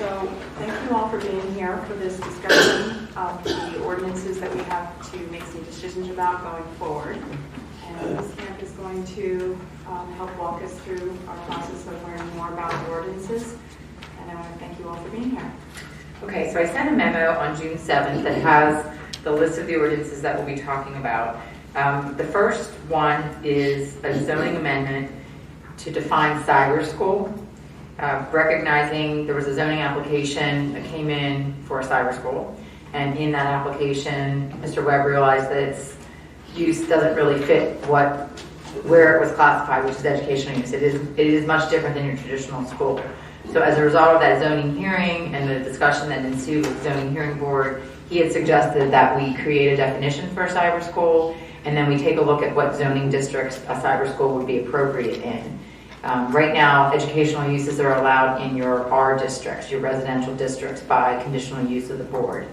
So thank you all for being here for this discussion of the ordinances that we have to make some decisions about going forward. And Ms. Camp is going to help walk us through our process of learning more about the ordinances. And I want to thank you all for being here. Okay, so I sent a memo on June 7th that has the list of the ordinances that we'll be talking about. The first one is a zoning amendment to define cyber school, recognizing there was a zoning application that came in for a cyber school. And in that application, Mr. Webb realized that its use doesn't really fit where it was classified, which is educational use. It is much different than your traditional school. So as a result of that zoning hearing and the discussion that ensued with the zoning hearing board, he had suggested that we create a definition for a cyber school, and then we take a look at what zoning districts a cyber school would be appropriate in. Right now, educational uses are allowed in your R districts, your residential districts, by conditional use of the board.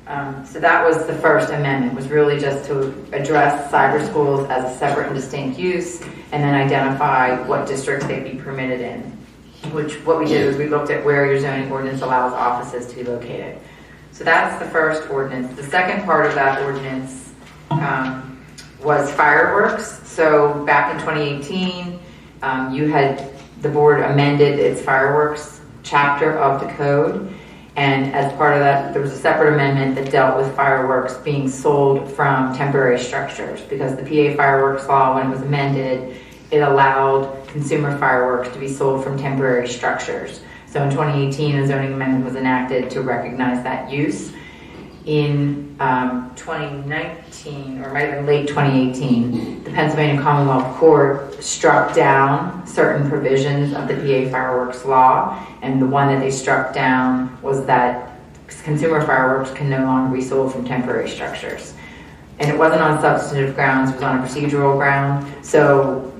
So that was the first amendment, was really just to address cyber schools as a separate and distinct use, and then identify what districts they'd be permitted in. What we did was we looked at where your zoning ordinance allows offices to be located. So that's the first ordinance. The second part of that ordinance was fireworks. So back in 2018, the board amended its fireworks chapter of the code. And as part of that, there was a separate amendment that dealt with fireworks being sold from temporary structures, because the PA fireworks law, when it was amended, it allowed consumer fireworks to be sold from temporary structures. So in 2018, a zoning amendment was enacted to recognize that use. In 2019, or might have been late 2018, the Pennsylvania Commonwealth Court struck down certain provisions of the PA fireworks law, and the one that they struck down was that consumer fireworks can no longer be sold from temporary structures. And it wasn't on substantive grounds, it was on a procedural ground. So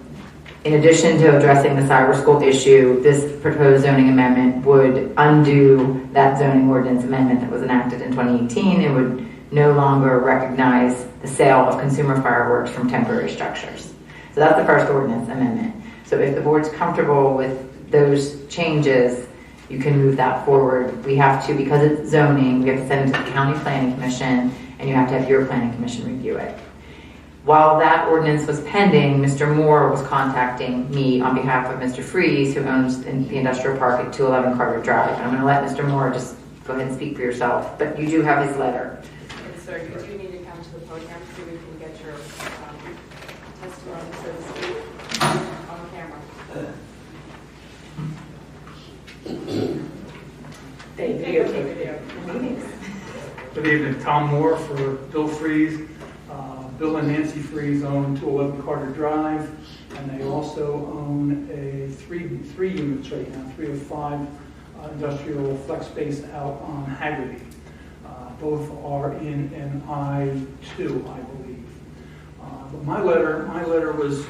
in addition to addressing the cyber school issue, this proposed zoning amendment would undo that zoning ordinance amendment that was enacted in 2018. It would no longer recognize the sale of consumer fireworks from temporary structures. So that's the first ordinance amendment. So if the board's comfortable with those changes, you can move that forward. We have to, because it's zoning, we have to send it to the County Planning Commission, and you have to have your Planning Commission review it. While that ordinance was pending, Mr. Moore was contacting me on behalf of Mr. Freeze, who owns the industrial park at 211 Carter Drive. And I'm going to let Mr. Moore just go ahead and speak for yourself, but you do have his letter. And sir, you do need to come to the podium so we can get your testimony, so to speak, on camera. They videotape the meetings. Good evening, Tom Moore for Bill Freeze. Bill and Nancy Freeze own 211 Carter Drive, and they also own a three units right now, 3 of 5 industrial flex space out on Haggerty. Both are in an I-2, I believe. But my letter was,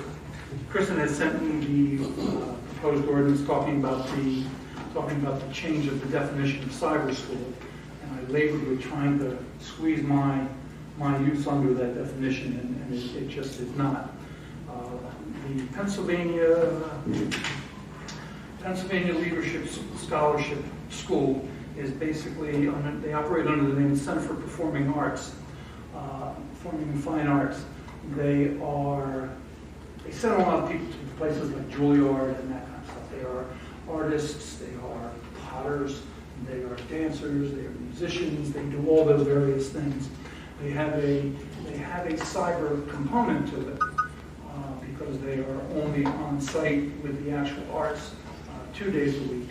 Kristen had sent me the proposed ordinance talking about the change of the definition of cyber school, and I labored with trying to squeeze my use under that definition, and it just is not. The Pennsylvania Leadership Scholarship School is basically, they operate under the name Center for Performing Arts, Performing and Fine Arts. They send a lot of people to places like Juilliard and that kind of stuff. They are artists, they are potters, they are dancers, they are musicians, they do all those various things. They have a cyber component to it because they are only on site with the actual arts 2 days a week.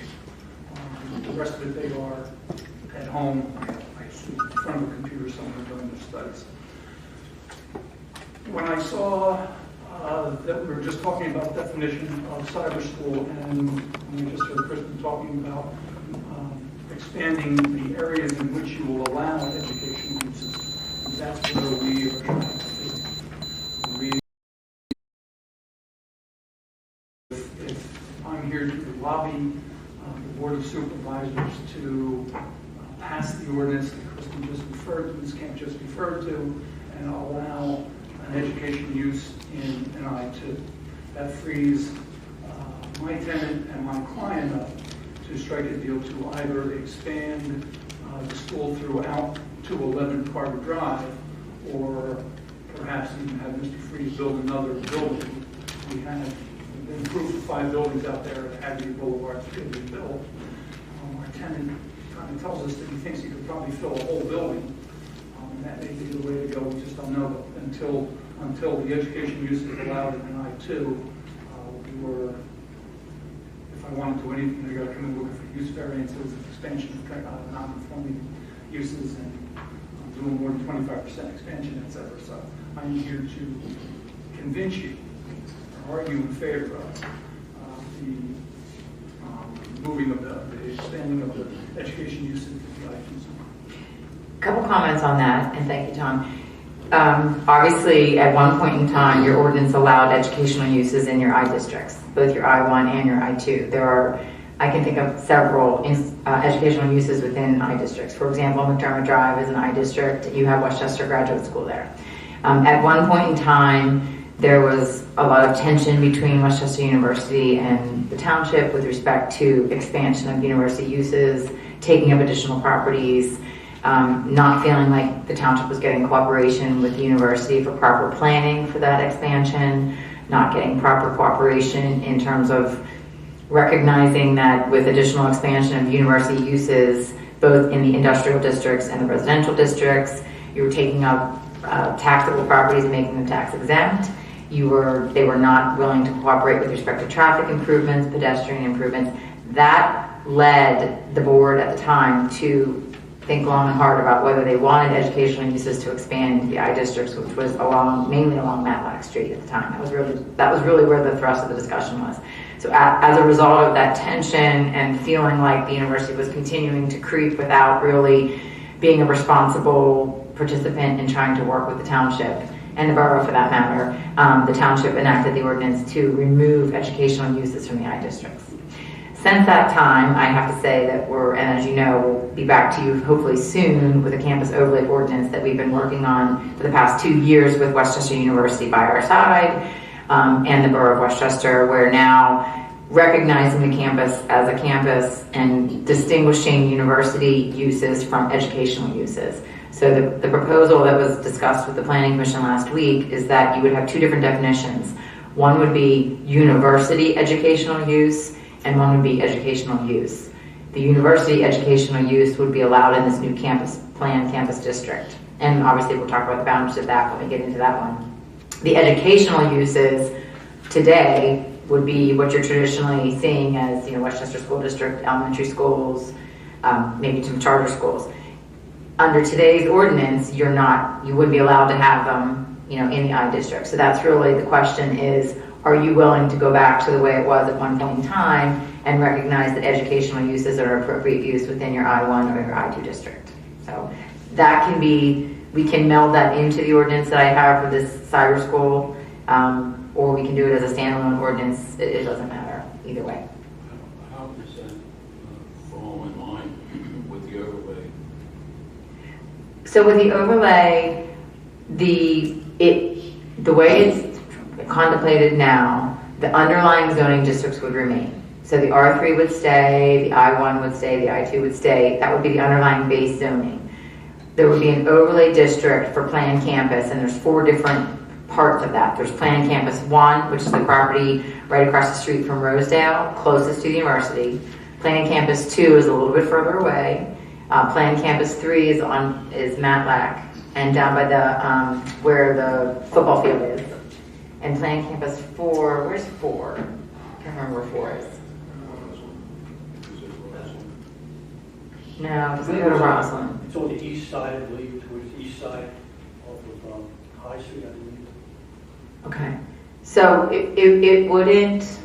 The rest of it, they are at home, in front of a computer somewhere doing their studies. When I saw that we were just talking about definition of cyber school, and we just heard Kristen talking about expanding the areas in which you will allow education uses, that's where we are trying to fit. If I'm here to lobby the Board of Supervisors to pass the ordinance that Kristen just referred to, Ms. Camp just referred to, and allow an education use in an I-2. That frees my tenant and my client up to strike a deal to either expand the school throughout 211 Carter Drive, or perhaps even have Mr. Freeze build another building. We have been approved for 5 buildings out there at Abbey Boulevard to be built. Our tenant kind of tells us that he thinks he could probably fill a whole building. That may be the way to go, we just don't know. But until the education use is allowed in an I-2, we were, if I wanted to do anything, I got to come in looking for use variances, expansion of non-conforming uses, and doing more than 25% expansion, et cetera. So I'm here to convince you or argue in favor of the moving of the expanding of the education uses in the I-2 zone. Couple comments on that, and thank you, Tom. Obviously, at one point in time, your ordinance allowed educational uses in your I districts, both your I-1 and your I-2. There are, I can think of several educational uses within I districts. For example, McDermott Drive is an I district. You have Westchester Graduate School there. At one point in time, there was a lot of tension between Westchester University and the township with respect to expansion of university uses, taking up additional properties, not feeling like the township was getting cooperation with the university for proper planning for that expansion, not getting proper cooperation in terms of recognizing that with additional expansion of university uses, both in the industrial districts and the residential districts, you were taking up taxable properties and making them tax exempt. They were not willing to cooperate with respect to traffic improvements, pedestrian improvements. That led the board at the time to think long and hard about whether they wanted educational uses to expand into the I districts, which was mainly along Matlack Street at the time. That was really where the thrust of the discussion was. So as a result of that tension and feeling like the university was continuing to creep without really being a responsible participant in trying to work with the township and the borough for that matter, the township enacted the ordinance to remove educational uses from the I districts. Since that time, I have to say that and as you know, we'll be back to you hopefully soon with a campus overlay ordinance that we've been working on for the past 2 years with Westchester University by our side, and the Borough of Westchester, where now recognizing the campus as a campus and distinguishing university uses from educational uses. So the proposal that was discussed with the Planning Commission last week is that you would have 2 different definitions. One would be university educational use, and one would be educational use. The university educational use would be allowed in this new planned campus district. And obviously we'll talk about the boundaries of that when we get into that one. The educational uses today would be what you're traditionally seeing as, Westchester School District, elementary schools, maybe some charter schools. Under today's ordinance, you wouldn't be allowed to have them, in the I district. So that's really the question is, are you willing to go back to the way it was at one point in time and recognize that educational uses are appropriate use within your I-1 or your I-2 district? So that can be, we can meld that into the ordinance that I have for this cyber school, or we can do it as a standalone ordinance. It doesn't matter either way. How does that fall in line with the overlay? So with the overlay, the way it's contemplated now, the underlying zoning districts would remain. So the R3 would stay, the I-1 would stay, the I-2 would stay. That would be the underlying base zoning. There would be an overlay district for planned campus, and there's 4 different parts of that. There's planned campus 1, which is the property right across the street from Rosedale, closest to the university. Planned campus 2 is a little bit further away. Planned campus 3 is Matlack, and down by the where the football field is. And planned campus 4, where's 4? I can't remember where 4 is. No, it doesn't go to Roslyn. It's on the east side, I believe, towards the east side off of High Street, I believe. Okay. So it wouldn't,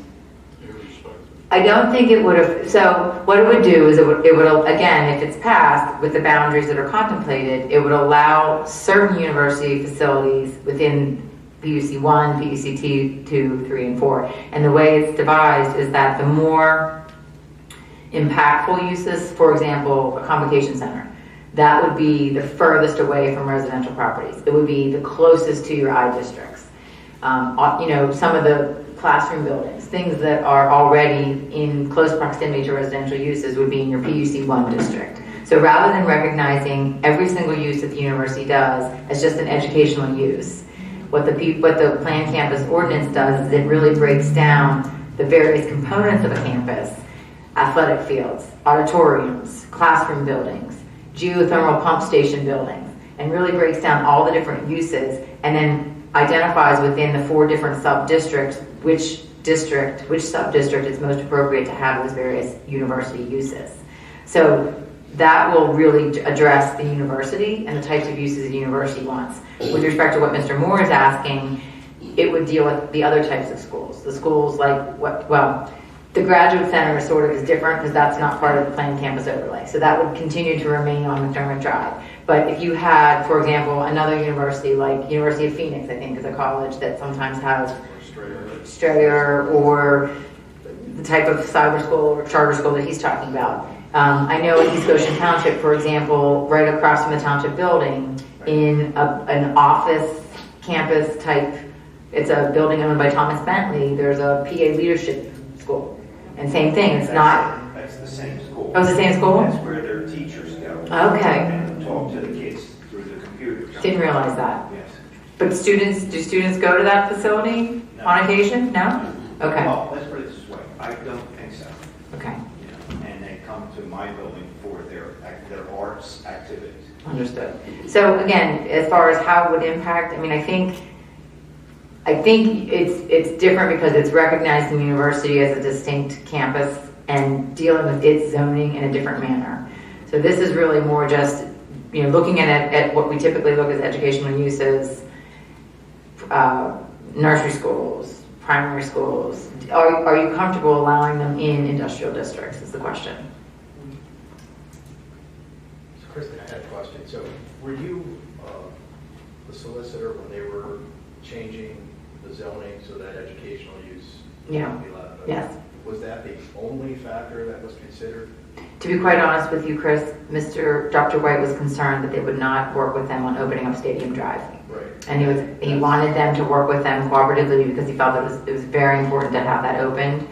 I don't think it would have, so what it would do is it would again, if it's passed with the boundaries that are contemplated, it would allow certain university facilities within PUC 1, PUC 2, 3, and 4. And the way it's devised is that the more impactful uses, for example, a convocation center, that would be the furthest away from residential properties. It would be the closest to your I districts. Some of the classroom buildings, things that are already in close proximity to residential uses would be in your PUC1 district. So rather than recognizing every single use that the university does as just an educational use, what the planned campus ordinance does is it really breaks down the various components of a campus: athletic fields, auditoriums, classroom buildings, geothermal pump station buildings, and really breaks down all the different uses, and then identifies within the 4 different sub-districts which sub-district is most appropriate to have those various university uses. So that will really address the university and the types of uses the university wants. With respect to what Mr. Moore is asking, it would deal with the other types of schools. The schools like the graduate center sort of is different because that's not part of the planned campus overlay. So that would continue to remain on McDermott Drive. But if you had, for example, another university like University of Phoenix, I think is a college that sometimes has Strayer or the type of cyber school or charter school that he's talking about. I know in East Goshen Township, for example, right across from the township building, in an office campus type, it's a building owned by Thomas Bentley, there's a PA leadership school. And same thing, it's not... That's the same school. Oh, it's the same school? That's where their teachers go. Okay. And talk to the kids through the computers. Didn't realize that. Yes. But do students go to that facility No. on occasion? No? Okay. Well, let's put it this way. I don't think so. Okay. And they come to my building for their arts activities. Understood. So again, as far as how it would impact, I mean, I think it's different because it's recognized in the university as a distinct campus and dealing with its zoning in a different manner. So this is really more just, looking at what we typically look as educational uses, nursery schools, primary schools. Are you comfortable allowing them in industrial districts is the question. So Kristen, I had a question. So were you the solicitor when they were changing the zoning so that educational use Yeah. would be allowed? Yes. Was that the only factor that was considered? To be quite honest with you, Chris, Dr. White was concerned that they would not work with them on opening up Stadium Drive. Right. And he wanted them to work with them cooperatively because he felt it was very important to have that opened.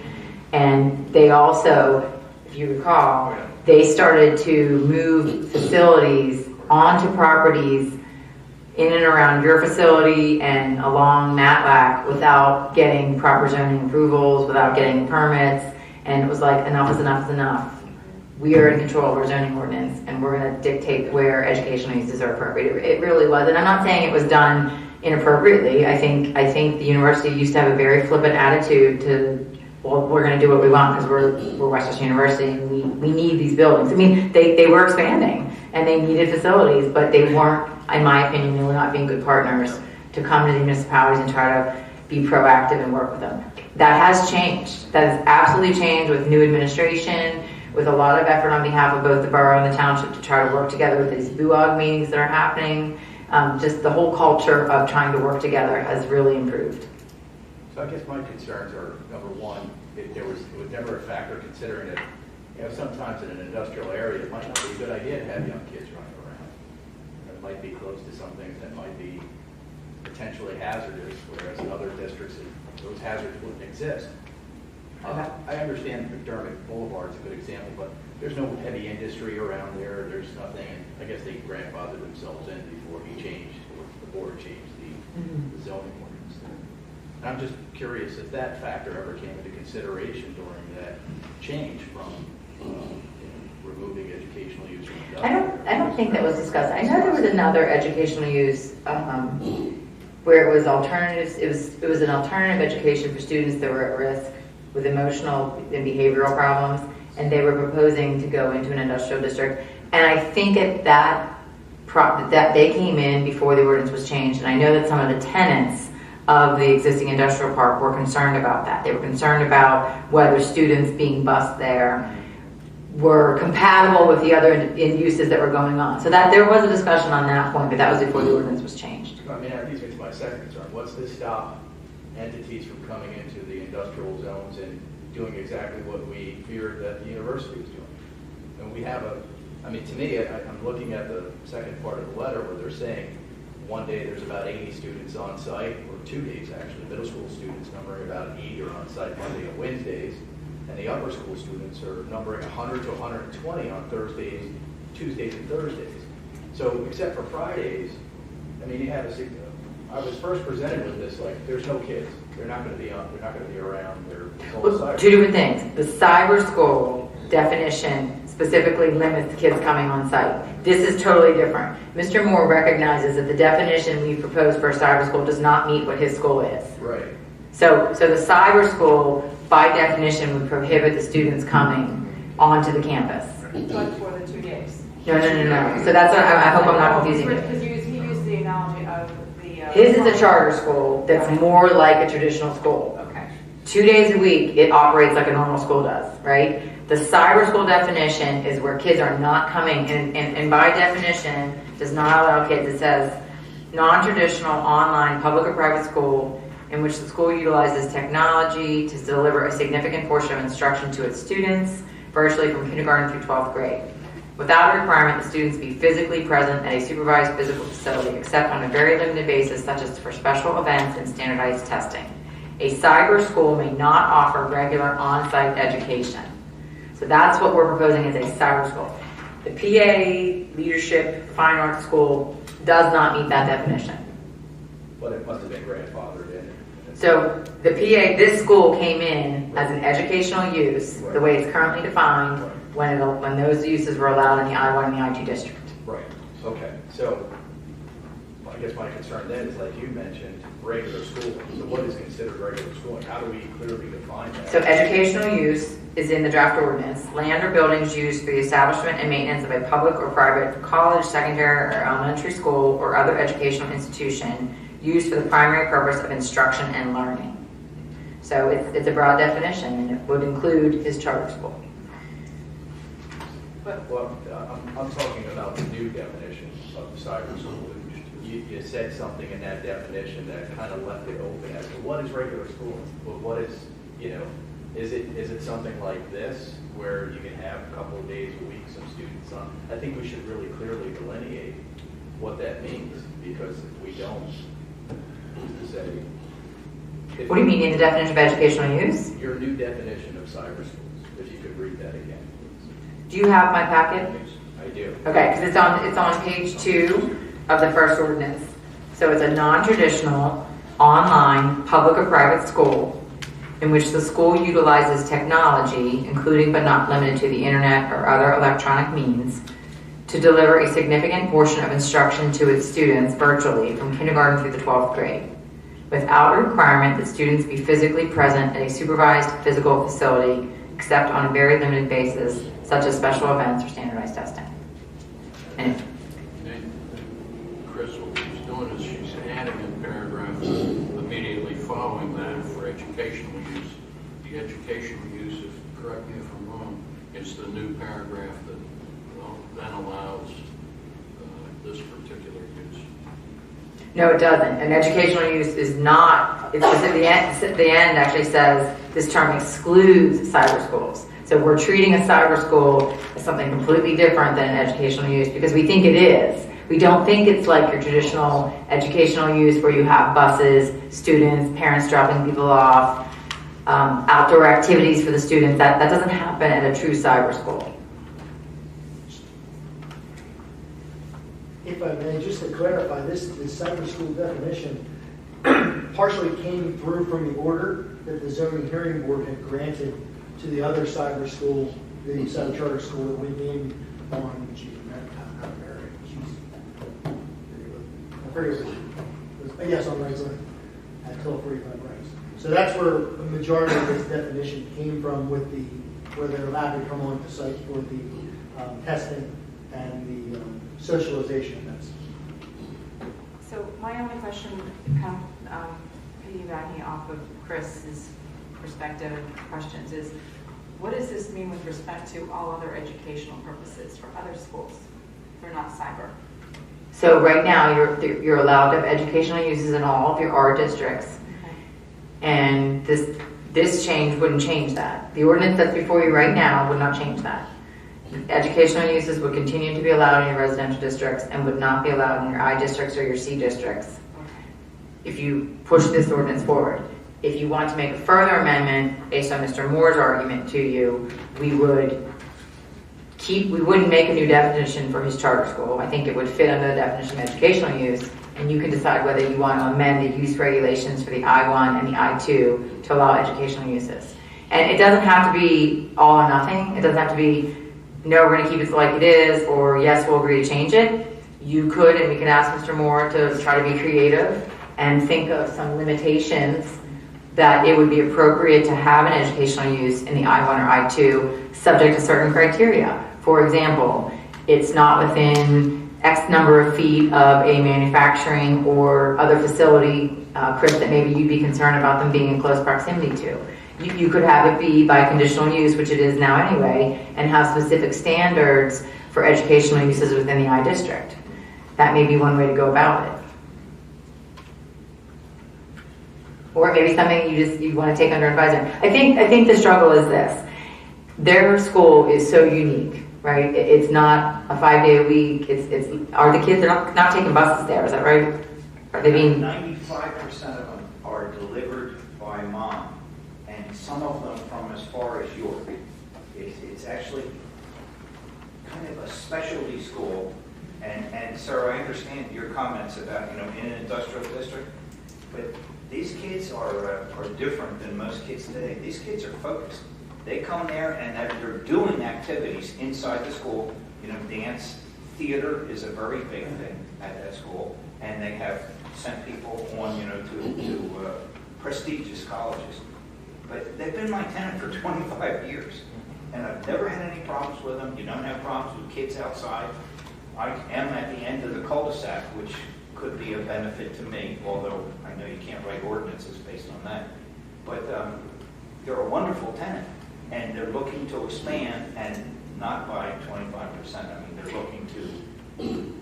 And they also, if you recall, they started to move facilities onto properties in and around your facility and along Matlack without getting proper zoning approvals, without getting permits. And it was like, enough is enough is enough. We are in control of our zoning ordinance and we're going to dictate where educational uses are appropriate. It really was. And I'm not saying it was done inappropriately. I think the university used to have a very flippant attitude to, well, we're going to do what we want because we're Westchester University and we need these buildings. I mean, they were expanding and they needed facilities, but they weren't, in my opinion, they were not being good partners to come to the municipalities and try to be proactive and work with them. That has changed. That has absolutely changed with new administration, with a lot of effort on behalf of both the borough and the township to try to work together with these BoS meetings that are happening. Just the whole culture of trying to work together has really improved. So I guess my concerns are, number one, it was never a factor considering that, sometimes in an industrial area, it might not be a good idea to have young kids running around. It might be close to some things that might be potentially hazardous, whereas in other districts, those hazards wouldn't exist. I understand McDermott Boulevard is a good example, but there's no heavy industry around there. There's nothing, and I guess they grandfathered themselves in before the board changed the zoning ordinance there. And I'm just curious if that factor ever came into consideration during that change from removing educational use from industrial. I don't think that was discussed. I know there was another educational use where it was alternatives. It was an alternative education for students that were at risk with emotional and behavioral problems, and they were proposing to go into an industrial district. And I think at that they came in before the ordinance was changed, and I know that some of the tenants of the existing industrial park were concerned about that. They were concerned about whether students being bused there were compatible with the other uses that were going on. So that there was a discussion on that point, but that was before the ordinance was changed. I mean, that leads me to my second concern. What's to stop entities from coming into the industrial zones and doing exactly what we feared that the university was doing? And we have to me, I'm looking at the second part of the letter where they're saying one day there's about 80 students on site, or 2 days actually, middle school students numbering about 80 are on site Monday and Wednesdays, and the upper school students are numbering 100 to 120 on Thursdays, Tuesdays, and Thursdays. So except for Fridays, I mean, you have I was first presented with this, like, there's no kids. They're not going to be around. They're all cyber. Two different things. The cyber school definition specifically limits the kids coming on site. This is totally different. Mr. Moore recognizes that the definition we proposed for a cyber school does not meet what his school is. Right. So the cyber school, by definition, would prohibit the students coming onto the campus. But for the 2 days. No. So that's what I hope I'm not confusing you. Because he used the analogy of the... His is a charter school that's more like a traditional school. Okay. 2 days a week, it operates like a normal school does, right? The cyber school definition is where kids are not coming, and by definition, does not allow kids. It says non-traditional online public or private school in which the school utilizes technology to deliver a significant portion of instruction to its students, virtually from kindergarten through 12th grade. Without a requirement that students be physically present at a supervised physical facility, except on a very limited basis, such as for special events and standardized testing. A cyber school may not offer regular on-site education. So that's what we're proposing as a cyber school. The PA Leadership Fine Arts School does not meet that definition. But it must have been grandfathered in. So the PA, this school came in as an educational use, the way it's currently defined, when those uses were allowed in the I-1 and the I-2 district. Right, okay. So I guess my concern then is, like you mentioned, regular schooling. So what is considered regular schooling? How do we clearly define that? So educational use is in the draft ordinance. Land or buildings used for the establishment and maintenance of a public or private college, secondary, or elementary school or other educational institution used for the primary purpose of instruction and learning. So it's a broad definition, and it would include his charter school. Well, I'm talking about the new definition of the cyber school. You said something in that definition that kind of left it open as to what is regular schooling. Well, what is, is it something like this where you can have a couple of days a week some students on? I think we should really clearly delineate what that means, because if we don't, say. What do you mean in the definition of educational use? Your new definition of cyber schools, if you could read that again, please. Do you have my packet? I do. Okay, because it's on page 2 of the first ordinance. So it's a non-traditional, online, public or private school in which the school utilizes technology, including but not limited to the internet or other electronic means, to deliver a significant portion of instruction to its students virtually from kindergarten through the 12th grade, without a requirement that students be physically present at a supervised physical facility, except on a very limited basis, such as special events or standardized testing. And Chris, what she's doing is she's adding a paragraph immediately following that for educational use. The educational use, correct me if I'm wrong, is the new paragraph that then allows this particular use. no, it doesn't. An educational use is not, it's just at the end actually says this term excludes cyber schools. So we're treating a cyber school as something completely different than an educational use because we think it is. We don't think it's like your traditional educational use where you have buses, students, parents dropping people off, outdoor activities for the students. That doesn't happen at a true cyber school. If I may, just to clarify, this cyber school definition partially came through from the order that the zoning hearing board had granted to the other cyber school, the cyber charter school that went in on, yes, on Rice Lane at 1245 Rice. So that's where the majority of this definition came from, with where they're allowed to come on to site for the testing and the socialization events. So my only question, kind of piggybacking off of Chris's perspective questions, is what does this mean with respect to all other educational purposes for other schools? They're not cyber. So right now you're allowed to have educational uses in all of your R districts. Okay. And this change wouldn't change that. The ordinance that's before you right now would not change that. Educational uses would continue to be allowed in your residential districts and would not be allowed in your I districts or your C districts if you push this ordinance forward. If you want to make a further amendment based on Mr. Moore's argument to you, we wouldn't make a new definition for his charter school. I think it would fit under the definition of educational use, and you can decide whether you want to amend the use regulations for the I-1 and the I-2 to allow educational uses. And it doesn't have to be all or nothing. It doesn't have to be, no, we're going to keep it like it is, or yes, we'll agree to change it. You could, and we could ask Mr. Moore to try to be creative and think of some limitations that it would be appropriate to have an educational use in the I-1 or I-2 subject to certain criteria. For example, it's not within X number of feet of a manufacturing or other facility, Chris, that maybe you'd be concerned about them being in close proximity to. You could have it be by conditional use, which it is now anyway, and have specific standards for educational uses within the I district. That may be one way to go about it. Or maybe something you want to take under advisement. I think the struggle is this. Their school is so unique, right? It's not a 5-day a week. Are the kids, they're not taking buses there, is that right? Are they being... 95% of them are delivered by mom, and some of them from as far as York. It's actually kind of a specialty school, and sir, I understand your comments about, in an industrial district, but these kids are different than most kids today. These kids are focused. They come there and they're doing activities inside the school. Dance, theater is a very big thing at that school, and they have sent people on, to prestigious colleges. But they've been my tenant for 25 years, and I've never had any problems with them. You don't have problems with kids outside. I am at the end of the cul-de-sac, which could be a benefit to me, although I know you can't write ordinances based on that. But they're a wonderful tenant, and they're looking to expand, and not by 25%. I mean, they're looking to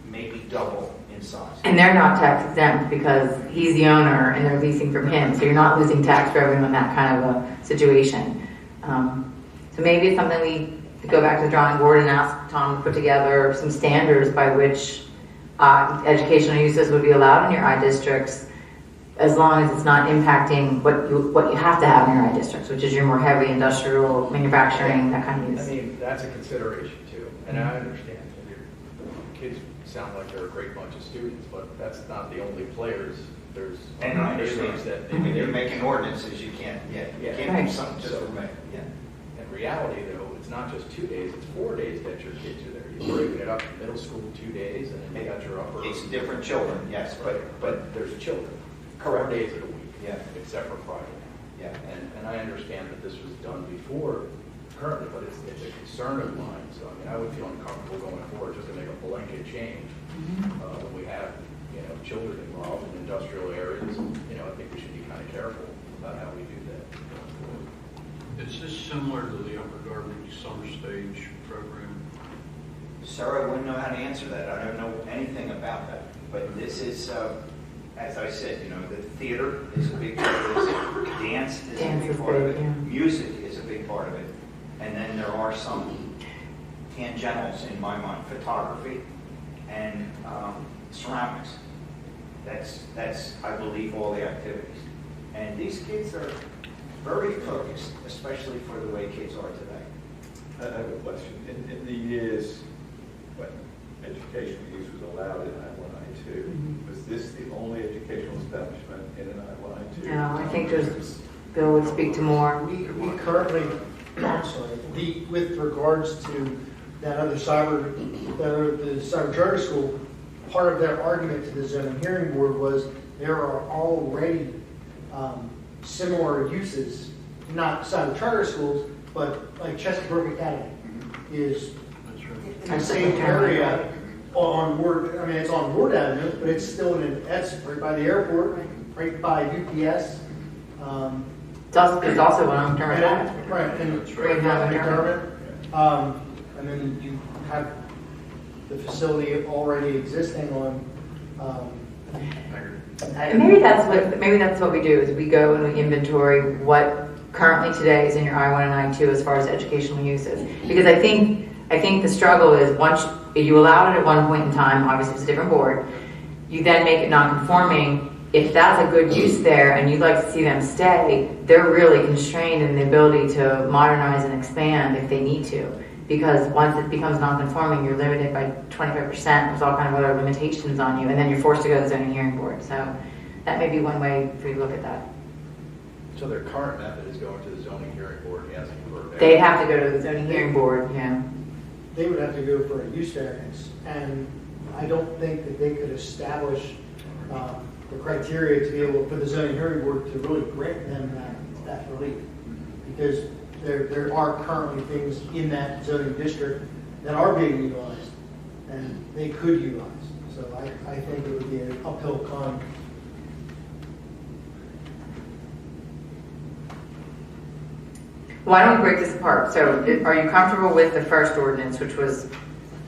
maybe double in size. And they're not tax exempt because he's the owner and they're leasing from him, so you're not losing tax revenue in that kind of a situation. So maybe it's something we go back to the drawing board and ask Tom to put together some standards by which educational uses would be allowed in your I districts, as long as it's not impacting what you have to have in your I districts, which is your more heavy industrial, manufacturing, that kind of use. I mean, that's a consideration too, and I understand. Your kids sound like they're a great bunch of students, but that's not the only players. There's And I understand that you're making ordinances, you can't do something just for me. Yeah. In reality, though, it's not just 2 days; it's 4 days that your kids are there. You're breaking it up in middle school 2 days, and then you got your upper. It's different children, yes, but there's children. Correct. 4 days of the week. Yeah. Except for Friday. Yeah. And I understand that this was done before currently, but it's a concern of mine. So I mean, I would feel uncomfortable going forward just to make a blanket change when we have children involved in industrial areas. I think we should be kind of careful about how we do that. Is this similar to the upper Darby summer stage program? Sir, I wouldn't know how to answer that. I don't know anything about that. But this is, as I said, the theater is a big part of this. Dance is a big part of it. Yeah. Music is a big part of it. And then there are some tangentials in my mind, photography and ceramics. That's I believe all the activities. And these kids are very focused, especially for the way kids are today. I have a question. In the years when educational use was allowed in I-1, I-2, was this the only educational establishment in an I-1, I-2? No, I think Bill would speak to more. We currently, I'm sorry, with regards to the cyber charter school, part of their argument to the zoning hearing board was there are already similar uses, not cyber charter schools, but like Chesapeake Academy is in the same area on Ward. I mean, it's on Ward Avenue, but it's still that's right by the airport, right by UPS. There's also one on McDermott. Right, and Right now, McDermott. And then you have the facility already existing on. Maybe that's what we do is we go and we inventory what currently today is in your I-1 and I-2 as far as educational uses. Because I think the struggle is once you allow it at one point in time, obviously it's a different board, you then make it non-conforming. If that's a good use there and you'd like to see them stay, they're really constrained in the ability to modernize and expand if they need to. Because once it becomes non-conforming, you're limited by 25%. There's all kind of other limitations on you, and then you're forced to go to the zoning hearing board. So that may be one way for you to look at that. So their current method is going to the zoning hearing board and asking for a variance? They'd have to go to the zoning hearing board, yeah. They would have to go for a use variance, and I don't think that they could establish the criteria to be able, for the zoning hearing board to really grant them that relief. Because there are currently things in that zoning district that are being utilized, and they could utilize. So I think it would be an uphill climb. Why don't we break this apart? So are you comfortable with the first ordinance, which was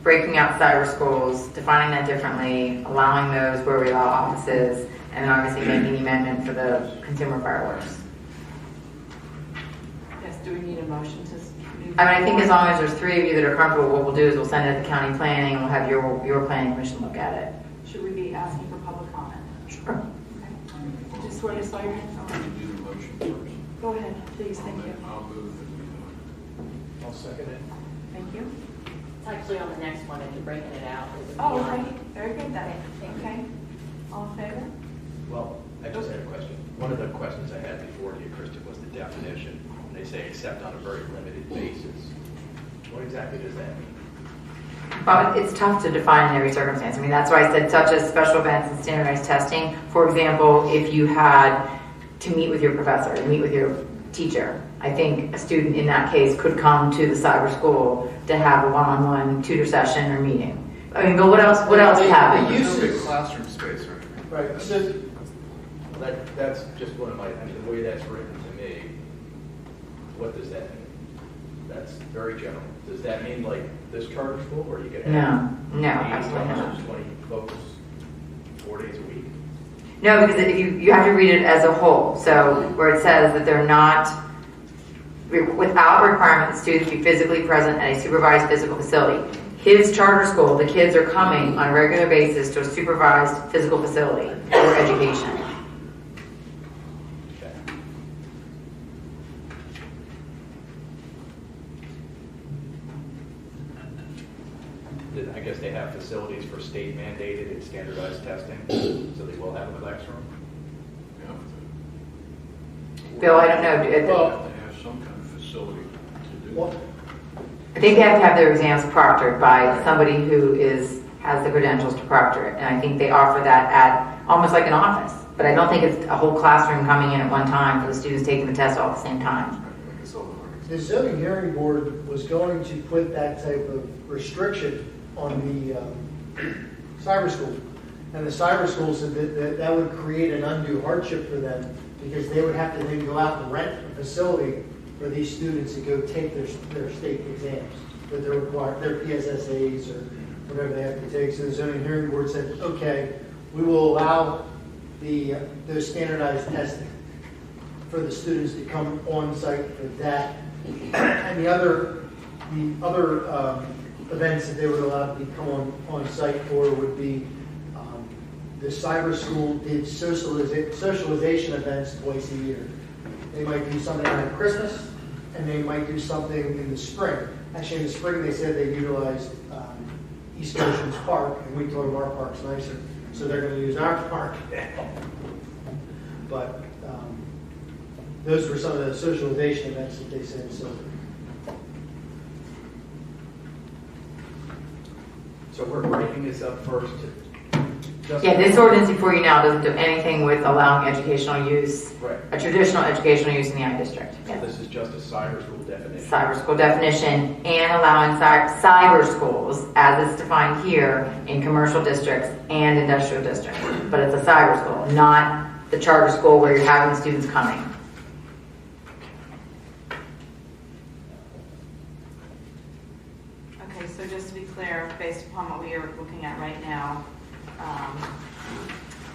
breaking out cyber schools, defining that differently, allowing those where we allow offices, and then obviously making the amendment for the consumer fireworks? Yes, do we need a motion to? I think as long as there's three of you that are comfortable, what we'll do is we'll send it to county planning and we'll have your planning commission look at it. Should we be asking for public comment? Sure. Okay. Just swear to say your Can we do the motion first? Go ahead, please, thank you. I'll move that we I'll second it. Thank you. It's actually on the next one, if you're breaking it out. It would be Oh, on- okay, very good then. Thank you. Okay, all in favor? Well, I just had a question. One of the questions I had before you, Kristen, was the definition. They say except on a very limited basis. What exactly does that mean? Well, it's tough to define in every circumstance. I mean, that's why I said such as special events and standardized testing. For example, if you had to meet with your professor, to meet with your teacher, I think a student in that case could come to the cyber school to have a one-on-one tutor session or meeting. I mean, but what else happens? The uses, classroom space, right? right, so That's just one of my, I mean, the way that's written to me, what does that mean? That's very general. Does that mean like this charter school where you get No, absolutely not. 20 folks 4 days a week? No, because if you have to read it as a whole. So where it says that they're not, without requirement that students be physically present at a supervised physical facility. His charter school, the kids are coming on a regular basis to a supervised physical facility for education. Okay. I guess they have facilities for state mandated and standardized testing, so they will have a classroom. Bill, I don't know. have to have some kind of facility to do Well, that. I think they have to have their exams proctored by somebody who has the credentials to proctor it. And I think they offer that at almost like an office. But I don't think it's a whole classroom coming in at one time for the students taking the test all at the same time. the zoning hearing board was going to put that type of restriction on the cyber school. And the cyber school said that would create an undue hardship for them because they would have to then go out and rent a facility for these students to go take their state exams that they're required, their PSSAs or whatever they have to take. So the zoning hearing board said, okay, we will allow those standardized testing for the students to come on site for that. And the other events that they would allow to come on site for would be the cyber school did socialization events twice a year. They might do something around Christmas, and they might do something in the spring. Actually, in the spring, they said they utilized East Goshen's park, and we told them our park's nicer, so they're going to use our park. But those were some of the socialization events that they said. So we're breaking this up first to just... Yeah, this ordinance before you now doesn't do anything with allowing educational use, Right. a traditional educational use in the I district. So Yes. this is just a cyber school definition. Cyber school definition and allowing cyber schools as it's defined here in commercial districts and industrial districts. But it's a cyber school, not the charter school where you're having students coming. Okay, so just to be clear, based upon what we are looking at right now,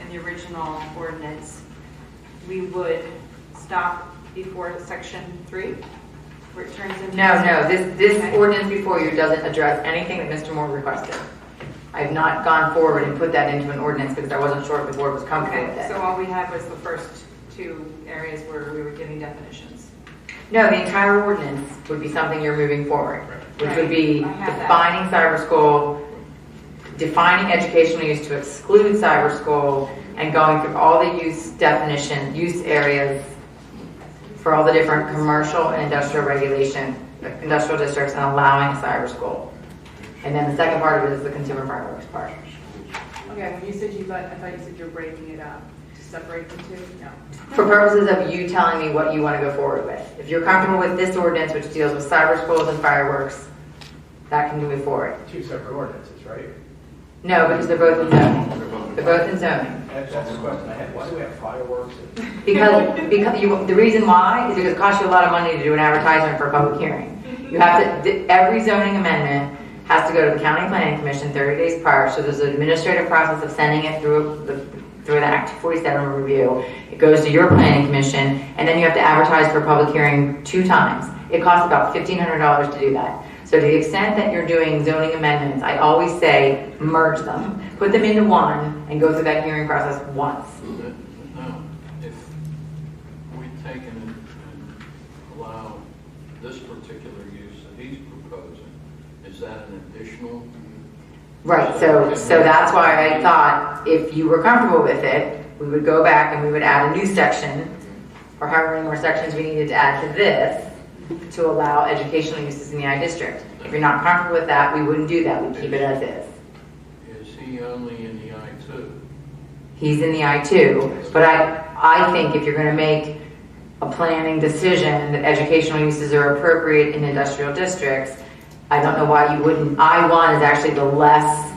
in the original ordinance, we would stop before section 3, where it turns into? No, this Okay. ordinance before you doesn't address anything that Mr. Moore requested. I've not gone forward and put that into an ordinance because I wasn't sure if the board was comfortable with Okay, it. so all we had was the first 2 areas where we were giving definitions. No, the entire ordinance would be something you're moving forward, which would be Right, I have that. defining cyber school, defining educational use to exclude cyber school, and going through all the use definition, use areas for all the different commercial and industrial regulation, industrial districts, and allowing a cyber school. And then the second part of it is the consumer fireworks part. Okay, when you said I thought you said you're breaking it up to separate the 2? No. For purposes of you telling me what you want to go forward with. If you're comfortable with this ordinance, which deals with cyber schools and fireworks, that can move forward. 2 separate ordinances, right? No, because they're both in zoning. They're both in zoning. That's the question I had. Why do we have fireworks? Because the reason why is because it costs you a lot of money to do an advertisement for a public hearing. You have to, every zoning amendment has to go to the county planning commission 30 days prior. So there's an administrative process of sending it through the Act 247 review. It goes to your planning commission, and then you have to advertise for a public hearing 2 times. It costs about $1,500 to do that. So to the extent that you're doing zoning amendments, I always say merge them, put them into one, and go through that hearing process once. Now, if we take and allow this particular use that he's proposing, is that an additional? Right, so that's why I thought if you were comfortable with it, we would go back and we would add a new section, or however many more sections we needed to add to this, to allow educational uses in the I district. If you're not comfortable with that, we wouldn't do that, we'd keep it as is. Is he only in the I-2? He's in the I-2, but I think if you're going to make a planning decision that educational uses are appropriate in industrial districts, I don't know why you wouldn't. I-1 is actually the less,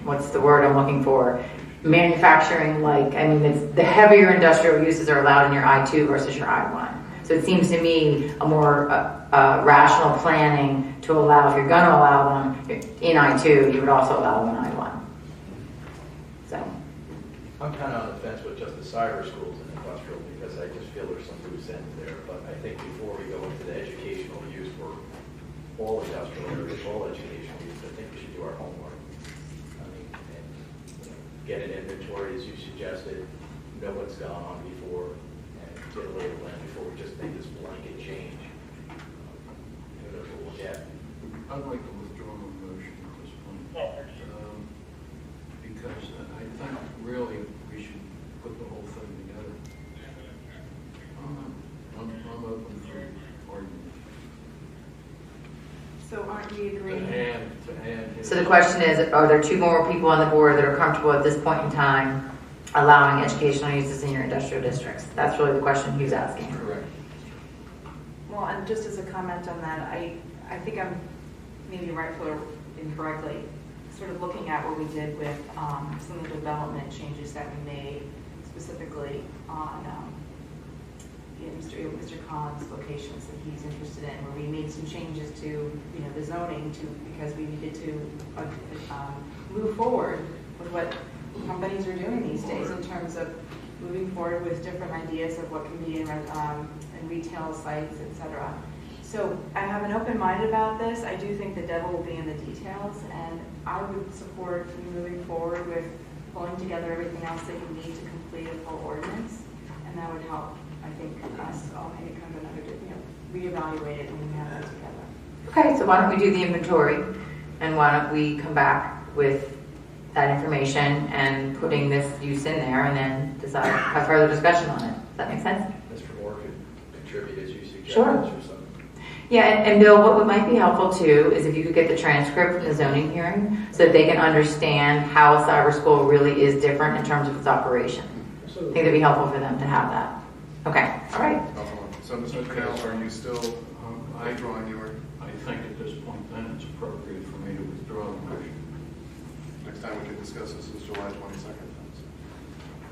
what's the word I'm looking for? Manufacturing, it's the heavier industrial uses are allowed in your I-2 versus your I-1. So it seems to me a more rational planning to allow, if you're going to allow them in I-2, you would also allow them in I-1. So. I'm kind of on the fence with just the cyber schools and industrial because I just feel there's some loose ends there. But I think before we go into the educational use for all industrial areas, all educational use, I think we should do our homework. I mean, and, get an inventory as you suggested, know what's gone on before, and get a lay of the land before we just make this blanket change. Who knows what we'll get? I'd like to withdraw my motion at this point. Because I think really we should put the whole thing together. I'm open for argument. So aren't we To agreeing? add his. So the question is, are there 2 more people on the board that are comfortable at this point in time allowing educational uses in your industrial districts? That's really the question he was asking. Correct. Well, and just as a comment on that, I think I'm maybe rightfully or incorrectly sort of looking at what we did with some of the development changes that we made specifically on Mr. Khan's locations that he's interested in, where we made some changes to the zoning because we needed to move forward with what companies are doing these days in terms of moving forward with different ideas of what can be in retail sites, etc. So I have an open mind about this. I do think the devil will be in the details, and I would support moving forward with pulling together everything else that you need to complete a full ordinance, and that would help, I think, us all maybe come to another, reevaluate it when we have that together. Okay, so why don't we do the inventory, and why don't we come back with that information and putting this use in there, and then decide, have further discussion on it. Does that make sense? Mr. Moore could contribute as you suggest. Sure. Or something. Yeah, and Bill, what might be helpful too is if you could get the transcript from the zoning hearing so that they can understand how a cyber school really is different in terms of its operation. I think that'd be helpful for them to have that. Okay, all right. So, Mr. McHale, are you still withdrawing your? I think at this point then it's appropriate for me to withdraw the motion. Next time we can discuss this is July 22nd.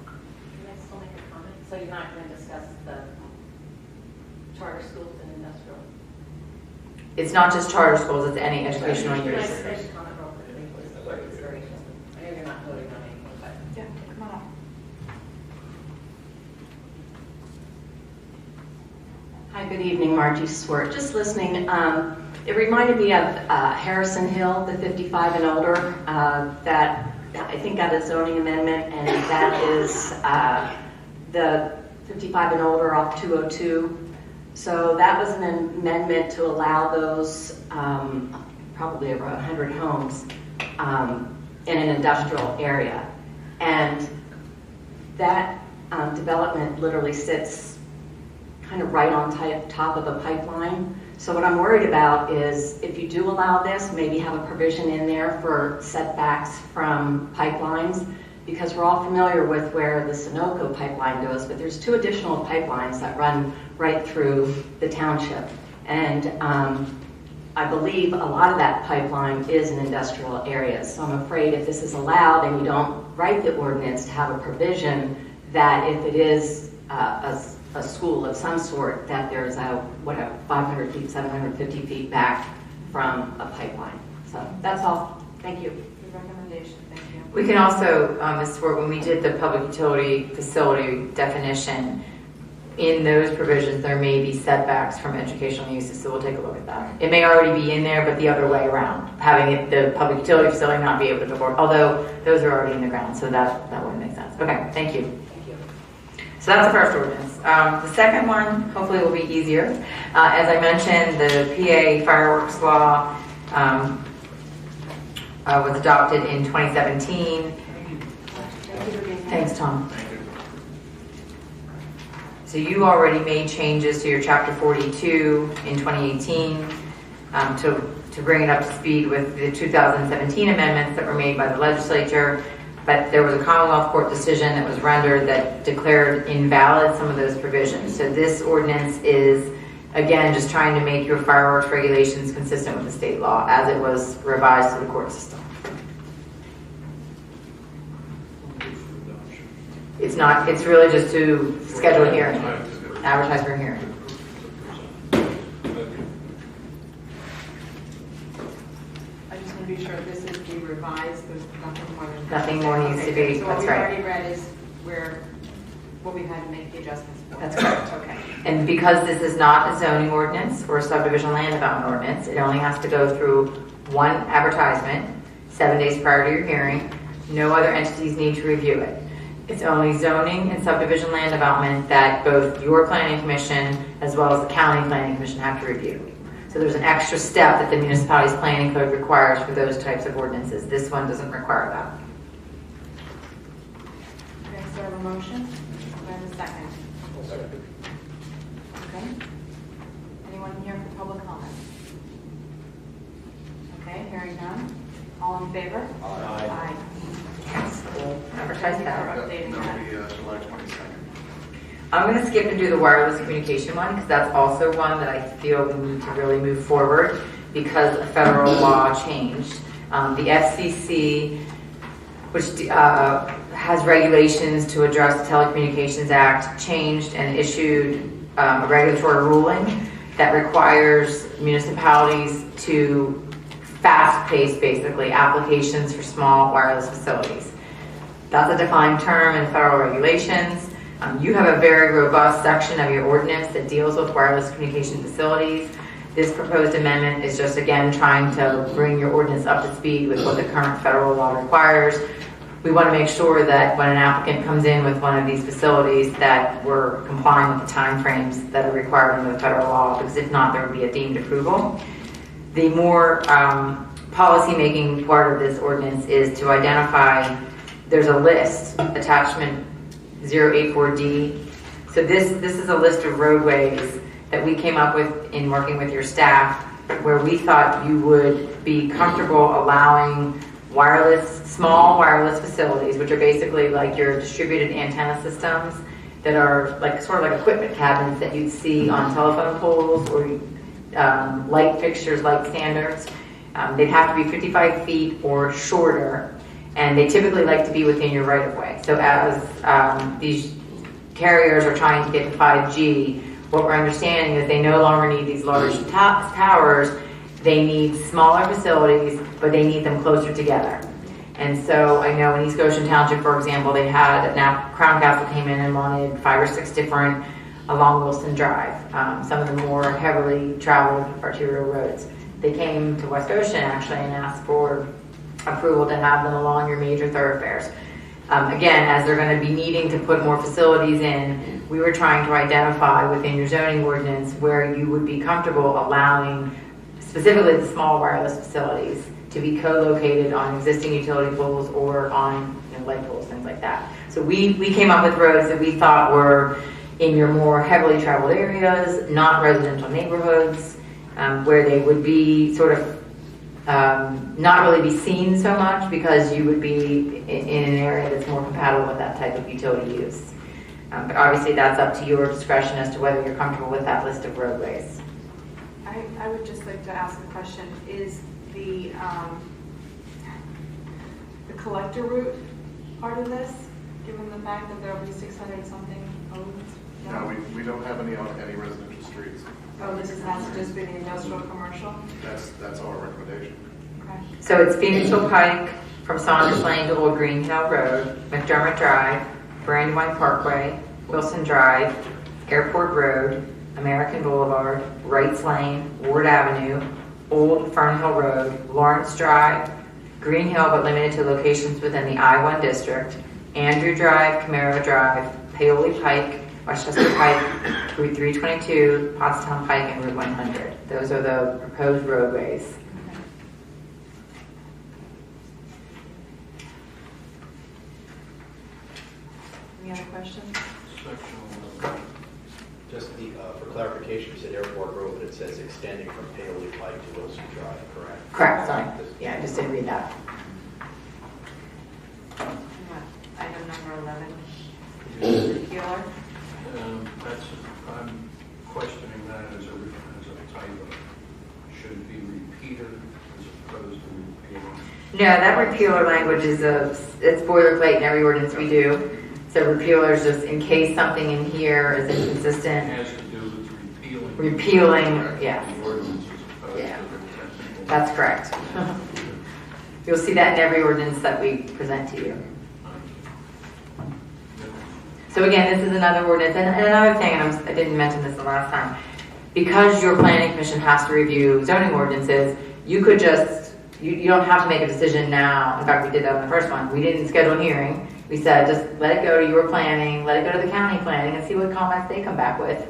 Can I still make a comment? So you're not going to discuss the charter schools and industrial? It's not just charter schools, it's any educational Can I use. just make a comment real quickly, please, for consideration? I know you're not voting on anything, but Yeah, come on up. Hi, good evening, Margie Swart. Just listening, it reminded me of Harrison Hill, the 55 and older, that I think got a zoning amendment, and that is the 55 and older off 202. So that was an amendment to allow those probably over 100 homes in an industrial area. And that development literally sits kind of right on top of a pipeline. So what I'm worried about is if you do allow this, maybe have a provision in there for setbacks from pipelines, because we're all familiar with where the Sunoco pipeline goes, but there's 2 additional pipelines that run right through the township. And I believe a lot of that pipeline is in industrial areas. So I'm afraid if this is allowed and you don't write the ordinance to have a provision that if it is a school of some sort, that there's a, whatever, 500 feet, 750 feet back from a pipeline. So that's all. Thank you. Good recommendation, thank you. We can also, Ms. Swart, when we did the public utility facility definition, in those provisions, there may be setbacks from educational uses, so we'll take a look at that. It may already be in there, but the other way around, having it, the public utility facility not be able to afford, although those are already in the ground, so that wouldn't make sense. Okay, thank you. Thank you. So that's the first ordinance. The second one, hopefully, will be easier. As I mentioned, the PA fireworks law was adopted in 2017. Thanks, Tom. So you already made changes to your Chapter 42 in 2018 to bring it up to speed with the 2017 amendments that were made by the legislature. But there was a Commonwealth Court decision that was rendered that declared invalid some of those provisions. So this ordinance is, again, just trying to make your fireworks regulations consistent with the state law as it was revised to the court system. It's not, it's really just to schedule a hearing, advertise for a hearing. I just want to be sure this is the revised, there's nothing more than. Nothing more needs to be, So what that's we right. already read is where, what we had to make the adjustments for. That's correct. Okay. And because this is not a zoning ordinance or a subdivision land development ordinance, it only has to go through one advertisement, 7 days prior to your hearing. No other entities need to review it. It's only zoning and subdivision land development that both your planning commission as well as the county planning commission have to review. So there's an extra step that the municipality's planning code requires for those types of ordinances. This one doesn't require that. Okay, so I have a motion. Do I have a second? Okay. Anyone here for public comment? Okay, hearing none. All in favor? Aye. We'll advertise that. Thank you for updating that. That'll be July 22nd. I'm going to skip and do the wireless communication one because that's also one that I feel we need to really move forward because a federal law changed. The FCC, which has regulations to address the Telecommunications Act, changed and issued a regulatory ruling that requires municipalities to fast-paced, basically, applications for small wireless facilities. That's a defined term in federal regulations. You have a very robust section of your ordinance that deals with wireless communication facilities. This proposed amendment is just, again, trying to bring your ordinance up to speed with what the current federal law requires. We want to make sure that when an applicant comes in with one of these facilities that we're complying with the timeframes that are required under the federal law, because if not, there would be a deemed approval. The more policy-making part of this ordinance is to identify, there's a list, attachment 084D. So this is a list of roadways that we came up with in working with your staff where we thought you would be comfortable allowing small wireless facilities, which are basically like your distributed antenna systems that are like sort of like equipment cabinets that you'd see on telephone poles or light fixtures, light standards. They'd have to be 55 feet or shorter, and they typically like to be within your right-of-way. So as these carriers are trying to get to 5G, what we're understanding is they no longer need these large towers. They need smaller facilities, but they need them closer together. And so I know in East Goshen Township, for example, they had Crown Castle came in and wanted 5 or 6 different along Wilson Drive, some of the more heavily traveled arterial roads. They came to West Goshen actually and asked for approval to have them along your major thoroughfares. Again, as they're going to be needing to put more facilities in, we were trying to identify within your zoning ordinance where you would be comfortable allowing specifically the small wireless facilities to be co-located on existing utility poles or on light poles, things like that. So we came up with roads that we thought were in your more heavily traveled areas, not residential neighborhoods, where they would be sort of not really be seen so much because you would be in an area that's more compatible with that type of utility use. But obviously that's up to your discretion as to whether you're comfortable with that list of roadways. I would just like to ask a question. Is the collector route part of this, given the fact that there will be 600 something homes? No, we don't have any on any residential streets. Oh, this has to just be the industrial commercial? That's our recommendation. Okay. So it's Phoenixville Pike from Saunders Lane to Old Green Hill Road, McDermott Drive, Brandywine Parkway, Wilson Drive, Airport Road, American Boulevard, Wrights Lane, Ward Avenue, Old Fern Hill Road, Lawrence Drive, Green Hill but limited to locations within the I-1 district, Andrew Drive, Camaro Drive, Paoli Pike, Westchester Pike, Route 322, Pottstown Pike, and Route 100. Those are the proposed roadways. Any other questions? Section Just for clarification, you said Airport Road, but it says extending from Paoli Pike to Wilson Drive, correct? Correct, sorry. Yeah, I just didn't read that. Item number 11. Repealer. I'm questioning that as a typo. Should it be repeater as opposed to repealer? No, that repealer language is it's boilerplate in every ordinance we do. So repealer is just in case something in here is It inconsistent. has to do with repealing. Repealing, yeah. The ordinance as opposed Yeah. to the technical. That's correct. You'll see that in every ordinance that we present to you. So again, this is another ordinance, and another thing, and I didn't mention this the last time, because your planning commission has to review zoning ordinances, you could just, you don't have to make a decision now. In fact, we did that on the first one. We didn't schedule a hearing. We said, just let it go to your planning, let it go to the county planning, and see what comments they come back with.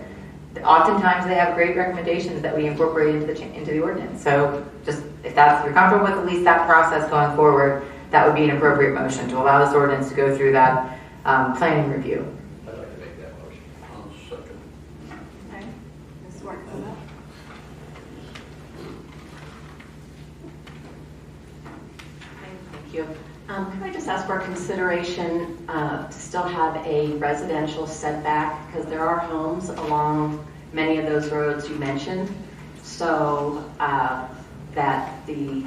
Oftentimes, they have great recommendations that we incorporate into the ordinance. So just, if you're comfortable with at least that process going forward, that would be an appropriate motion to allow this ordinance to go through that planning review. I'd like to make that motion. I'll second. Okay. Ms. Swartzman. Thank you. Could I just ask for consideration to still have a residential setback? Because there are homes along many of those roads you mentioned, so that the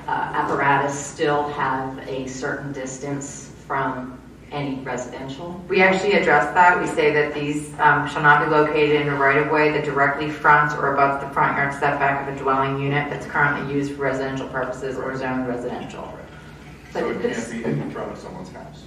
apparatus still have a certain distance from any residential. We actually address that. We say that these shall not be located in a right-of-way that directly fronts or abuts the front yard setback of a dwelling unit that's currently used for residential purposes or zoned residential. So it can't be in front of someone's house.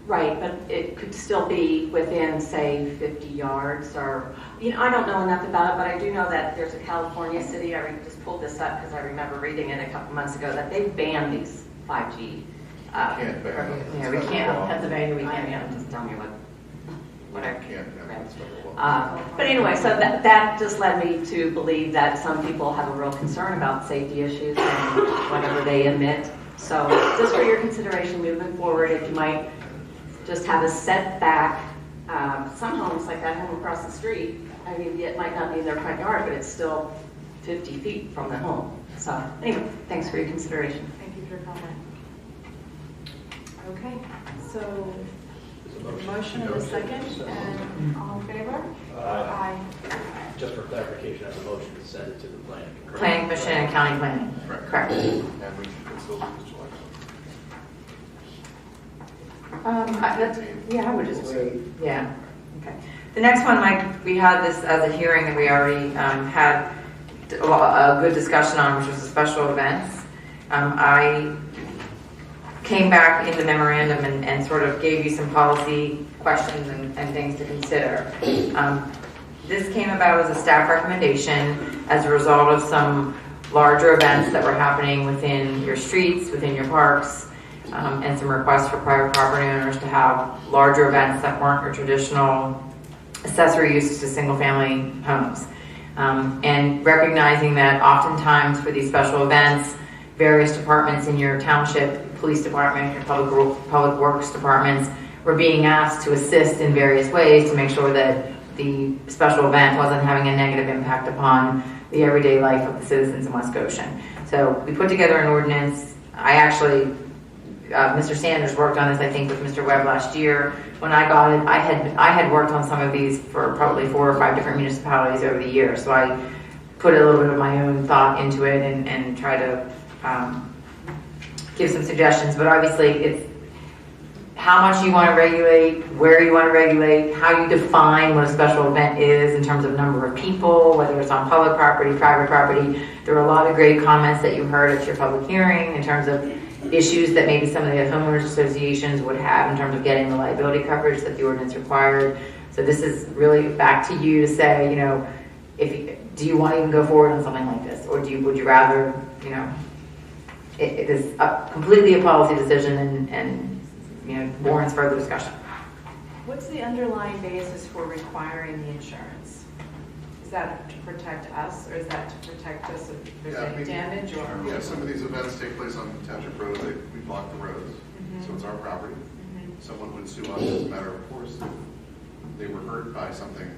Right, but it could still be within, say, 50 yards or, I don't know enough about it, but I do know that there's a California city, just pulled this up because I remember reading it a couple months ago, that they banned these 5G. Can't ban them. Yeah, we can't, in Pennsylvania, we I can't. know, just tell me what I Can't ban them. It's federal law. But anyway, so that just led me to believe that some people have a real concern about safety issues and whatever they emit. So just for your consideration moving forward, if you might just have a setback, some homes like that home across the street, I mean, it might not be in their front yard, but it's still 50 feet from the home. So anyway, thanks for your consideration. Thank you for your comment. Okay, so motion and a second, and all in favor? Aye. Just for clarification, I have a motion to send it to the planning. Planning commission and county planning. Correct. And we can still do this July 12th. I would just wait. Yeah. Okay. The next one, Mike, we had this as a hearing that we already had a good discussion on, which was the special events. I came back in the memorandum and sort of gave you some policy questions and things to consider. This came about as a staff recommendation as a result of some larger events that were happening within your streets, within your parks, and some requests for private property owners to have larger events that weren't your traditional accessory uses to single-family homes. And recognizing that oftentimes for these special events, various departments in your township, police department, your public works departments, were being asked to assist in various ways to make sure that the special event wasn't having a negative impact upon the everyday life of the citizens in West Goshen. So we put together an ordinance. I actually, Mr. Sanders worked on this, I think, with Mr. Webb last year. When I got it, I had worked on some of these for probably 4 or 5 different municipalities over the years. So I put a little bit of my own thought into it and try to give some suggestions. But obviously, it's how much you want to regulate, where you want to regulate, how you define what a special event is in terms of number of people, whether it's on public property, private property. There were a lot of great comments that you heard at your public hearing in terms of issues that maybe some of the homeowners associations would have in terms of getting the liability coverage that the ordinance required. So this is really back to you to say, you know, do you want to even go forward on something like this, or would you rather, you know, it is completely a policy decision and you know, warrants further discussion. What's the underlying basis for requiring the insurance? Is that to protect us, or is that to protect us if there's any damage, or? Yeah, some of these events take place on township roads. We block the roads, so it's our property. Someone would sue us as a matter of course if they were hurt by something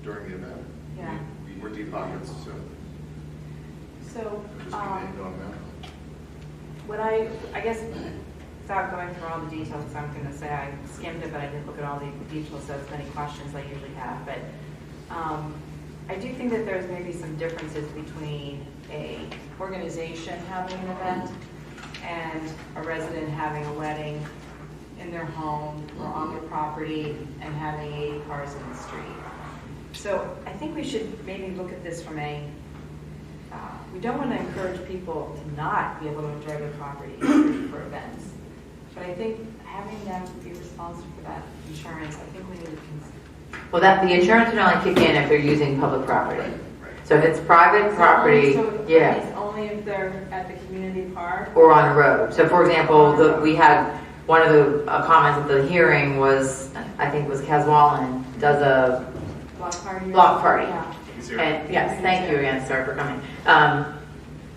during the event. Yeah. We're deep pockets, so So, just be named on that. what I guess, without going through all the details, because I'm going to say I skimmed it, but I didn't look at all the details, so as many questions I usually have. But I do think that there's maybe some differences between a organization having an event and a resident having a wedding in their home or on their property and having 80 cars in the street. So I think we should maybe look at this from a, we don't want to encourage people to not be able to enjoy their property for events. But I think having them be responsible for that insurance, I think we need to consider. Well, the insurance would only kick in if they're using public property. So if it's private property, yeah. It's only if they're at the community park? Or on a road. So for example, we had one of the comments at the hearing was, I think it was Caswallen, does a block party. Yeah. And yes, thank you again, sorry for coming.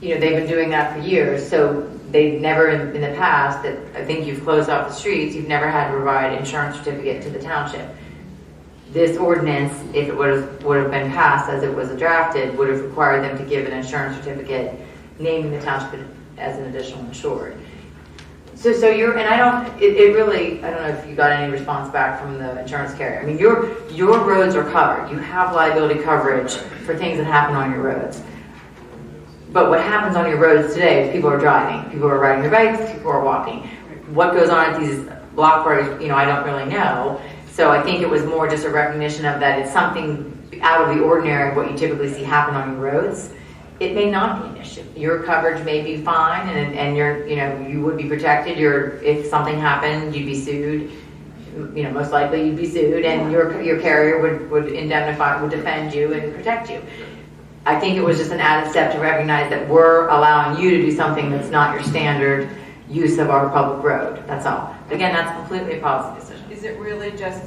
You know, they've been doing that for years, so they've never in the past, that I think you've closed off the streets, you've never had to provide insurance certificate to the township. This ordinance, if it would have been passed as it was drafted, would have required them to give an insurance certificate naming the township as an additional insured. So you're, and it really, I don't know if you got any response back from the insurance carrier. I mean, your roads are covered. You have liability coverage for things that happen on your roads. But what happens on your roads today is people are driving, people are riding their bikes, people are walking. What goes on at these block parties, you know, I don't really know. So I think it was more just a recognition of that it's something out of the ordinary of what you typically see happen on your roads. It may not be an issue. Your coverage may be fine, and you're, you know, you would be protected. If something happened, you'd be sued. You know, most likely you'd be sued, and your carrier would indemnify, would defend you and protect you. I think it was just an added step to recognize that we're allowing you to do something that's not your standard use of our public road. That's all. Again, that's completely a policy decision. Is it really just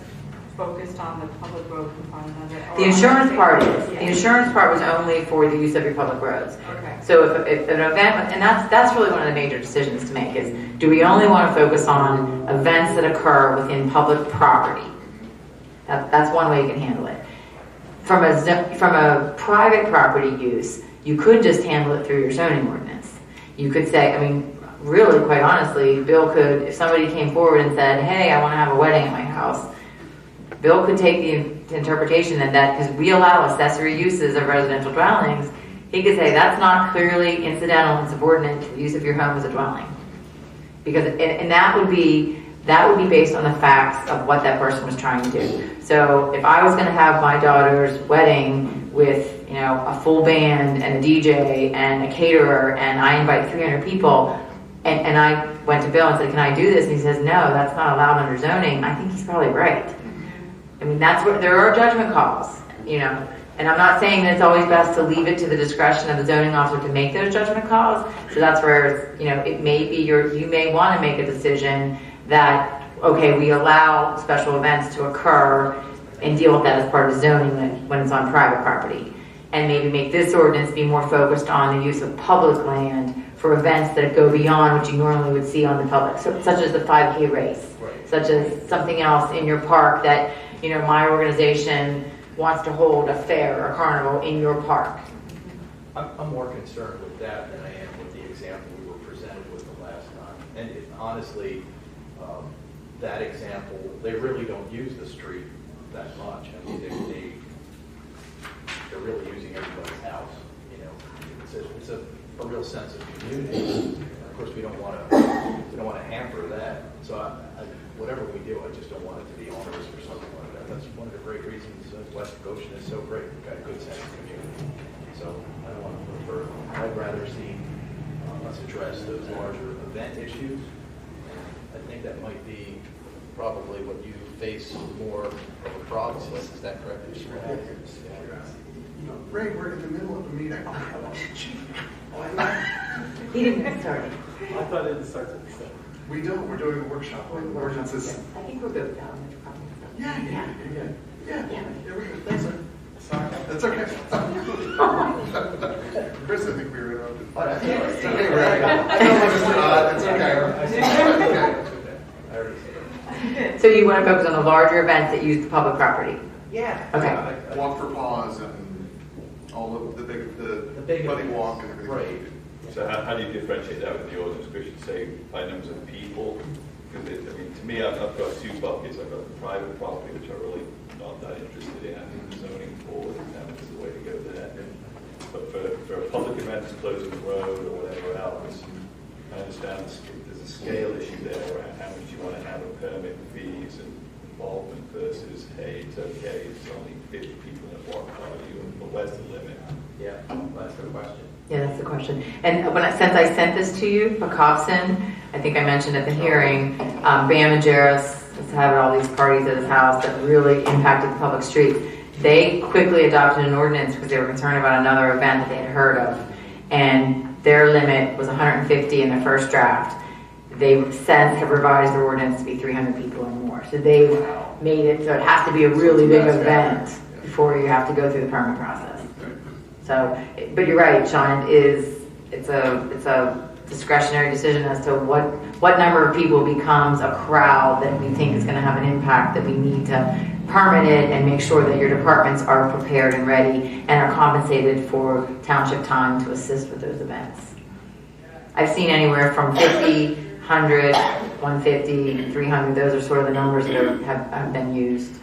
focused on the public road component of it? The insurance part is. The insurance part was only for the use of your public roads. Okay. So if an event, and that's really one of the major decisions to make is, do we only want to focus on events that occur within public property? That's one way you can handle it. From a private property use, you could just handle it through your zoning ordinance. You could say, I mean, really, quite honestly, Bill could, if somebody came forward and said, hey, I want to have a wedding at my house, Bill could take the interpretation that because we allow accessory uses of residential dwellings, he could say that's not clearly incidental and subordinate to the use of your home as a dwelling. Because, and that would be based on the facts of what that person was trying to do. So if I was going to have my daughter's wedding with, you know, a full band and a DJ and a caterer, and I invite 300 people, and I went to Bill and said, can I do this? And he says, no, that's not allowed under zoning. I think he's probably right. I mean, that's where there are judgment calls, you know. And I'm not saying that it's always best to leave it to the discretion of the zoning officer to make those judgment calls. So that's where, you know, it may be you may want to make a decision that, okay, we allow special events to occur and deal with that as part of zoning when it's on private property. And maybe make this ordinance be more focused on the use of public land for events that go beyond what you normally would see on the public, so, such as the 5K race, such as something else in your park that, you know, my organization wants to hold a fair or carnival in your park. I'm more concerned with that than I am with the example we were presented with the last time. And honestly, that example, they really don't use the street that much. I mean, they're really using everybody's house. You know, it's a real sense of community. Of course, we don't want to hamper that. So whatever we do, I just don't want it to be onerous or something like that. That's one of the great reasons West Goshen is so great. We've got a good sense of community. So I don't want to go further. I'd rather see us address those larger event issues. I think that might be probably what you face more of a problem with. Is that correct? Ray, we're in the middle of a meeting. He didn't get started. I thought it started at 7. We don't, we're doing a workshop on ordinances. I think we're good with that one. Yeah, we're good. Thanks, sir. Sorry, that's okay. Chris, I think we were interrupted. Hey, Ray. That's okay. So you want to focus on the larger events that use the public property? Yeah. Okay. Walk for Paws and all of the big buddy walk and everything. Right. So how do you differentiate that with the ordinance? We should say by numbers of people. Because I mean, to me, I've got two buckets. I've got the private property, which I'm really not that interested in. I think the zoning forward is the way to go there. But for a public event that's closing the road or whatever else, I understand there's a scale issue there around how much you want to have a permit fees and involvement versus, hey, it's okay, it's only 50 people that walk by you, but where's the limit? Yeah, that's the question. Yeah, that's the question. And since I sent this to you, Pacobson, I think I mentioned at the hearing, Bam and Jairus was having all these parties at his house that really impacted the public street. They quickly adopted an ordinance because they were concerned about another event that they had heard of. And their limit was 150 in their first draft. They since have revised their ordinance to be 300 people or more. So they've made it so it has to be a really big event before you have to go through the permit process. So, but you're right, Sean. It's a discretionary decision as to what number of people becomes a crowd that we think is going to have an impact that we need to permit it and make sure that your departments are prepared and ready and are compensated for township time to assist with those events. I've seen anywhere from 50, 100, 150, 300. Those are sort of the numbers that have been used.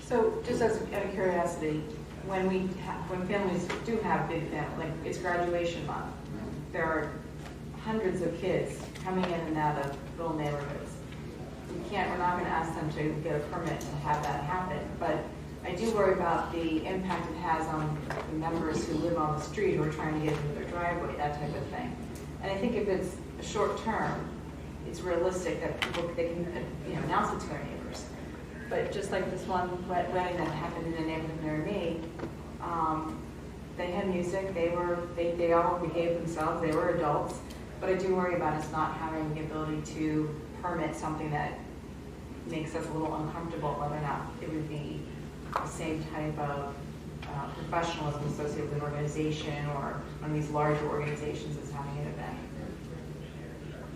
So just as out of curiosity, when families do have big events, like it's graduation month, there are hundreds of kids coming in and out of little neighborhoods. We're not going to ask them to get a permit to have that happen, but I do worry about the impact it has on the members who live on the street who are trying to get into their driveway, that type of thing. And I think if it's a short term, it's realistic that they can announce it to their neighbors. But just like this one wedding that happened in the neighborhood near me, they had music, they all behaved themselves, they were adults, but I do worry about us not having the ability to permit something that makes us a little uncomfortable, whether or not it would be the same type of professionalism associated with an organization or one of these larger organizations that's having an event.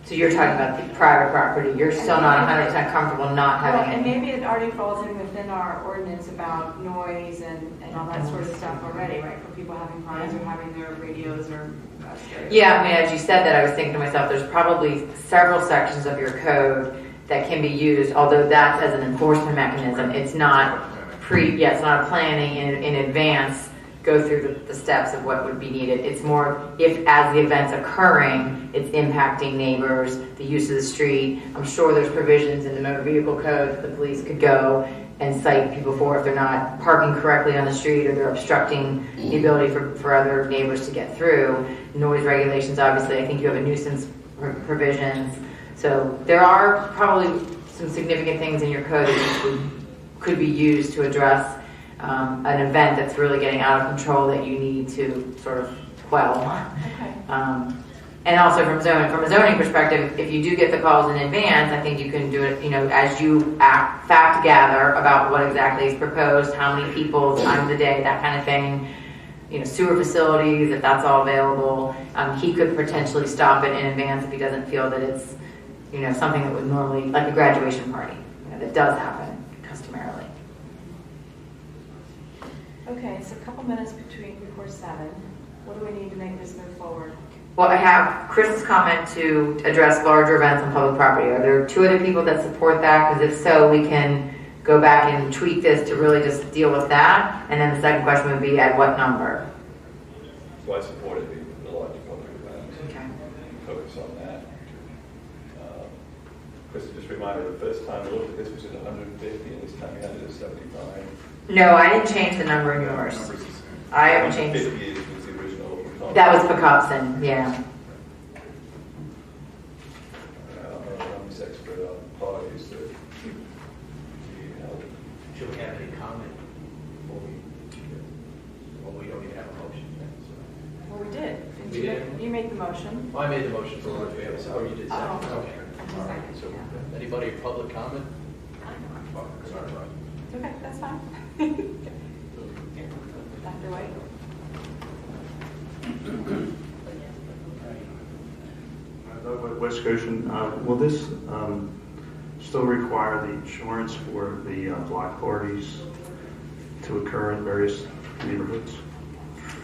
So you're talking about the private property. You're still not 100% comfortable not having Well, and it. maybe it already falls in within our ordinance about noise and all that sort of stuff already, right? For people having parties or having their radios or stereos. Yeah, I mean, as you said that, I was thinking to myself, there's probably several sections of your code that can be used, although that's as an enforcement mechanism. It's not it's not a planning in advance, go through the steps of what would be needed. It's more if as the event's occurring, it's impacting neighbors, the use of the street. I'm sure there's provisions in the motor vehicle code that the police could go and cite people for if they're not parking correctly on the street or they're obstructing the ability for other neighbors to get through. Noise regulations, obviously, I think you have a nuisance provisions. So there are probably some significant things in your code that could be used to address an event that's really getting out of control that you need to sort of quell. Okay. And also from a zoning perspective, if you do get the calls in advance, I think you can do it, as you fact gather about what exactly is proposed, how many people, time of the day, that kind of thing. Sewer facilities, if that's all available. He could potentially stop it in advance if he doesn't feel that it's, something that would normally, like a graduation party, that does happen customarily. Okay, it's a couple minutes before 7. What do we need to make this move forward? Well, I have Chris's comment to address larger events on public property. Are there 2 other people that support that? Because if so, we can go back and tweak this to really just deal with that. And then the second question would be, at what number? So I supported the large public events. Okay. Focus on that. Chris just reminded the first time I looked at this was at 150, and this time we had it at 75. No, I didn't change the number in yours. Numbers the same. I haven't changed. 150 was the original. That was Picopson, yeah. I'm this expert on parties that we held. Should we have any comment before we don't even have a motion yet? So. Well, we did. We did? You made the motion. Well, I made the motion for what we have, so you did second. Oh. Okay. All right, so anybody in public comment? Sorry. Okay, that's fine. Dr. White? West Goshen, will this still require the insurance for the block parties to occur in various neighborhoods?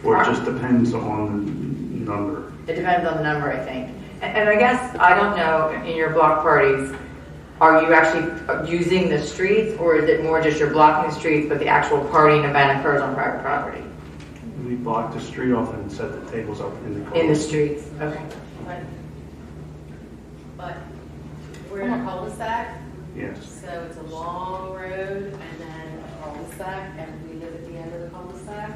Or it just depends on the number? It depends on the number, I think. And I guess, I don't know, in your block parties, are you actually using the streets, or is it more just you're blocking the streets, but the actual partying event occurs on private property? We block the street off and set the tables up in the cars. In the streets, okay. But we're in a cul-de-sac, Yes. so it's a long road and then a cul-de-sac, and we live at the end of the cul-de-sac.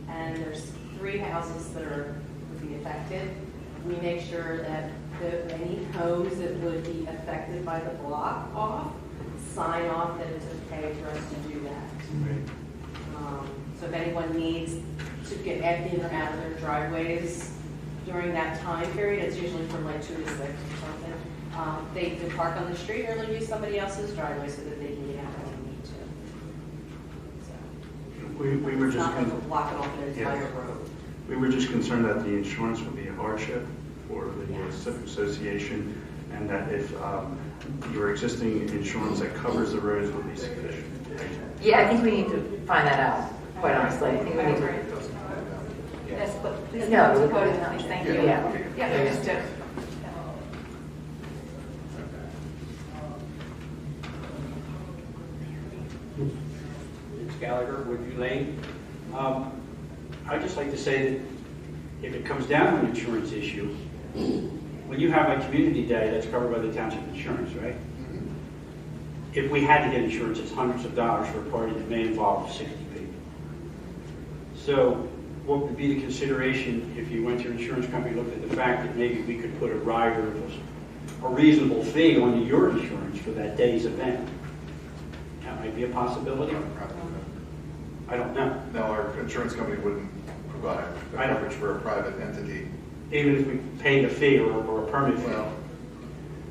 And there's 3 houses that would be affected. We make sure that any homes that would be affected by the block off, sign off that it's okay for us to do that. Right. So if anyone needs to get in or out of their driveways during that time period, it's usually from like 2 to 6 or something, they can park on the street or they'll use somebody else's driveway so that they can get out when they need to. So We were it's just not like we're blocking off the entire Yeah. road. We were just concerned that the insurance would be a hardship for the civic association, and that if your existing insurance that covers the roads would be sufficient. Yeah, I think we need to find that out, quite honestly. I think we need to. Yes, but please No, go to we- the podium, please. Thank you. Yeah. Yeah, just do. It's Gallagher, Woodview Lane. I'd just like to say that if it comes down to an insurance issue, when you have a community day, that's covered by the township insurance, right? If we had to get insurance, it's hundreds of dollars for a party that may involve 60 people. So what would be the consideration if you went to your insurance company, looked at the fact that maybe we could put a rider of a reasonable fee on your insurance for that day's event? That might be a possibility. I don't know. No, our insurance company wouldn't provide coverage for a private entity. Even if we paid a fee or a permit fee. Well,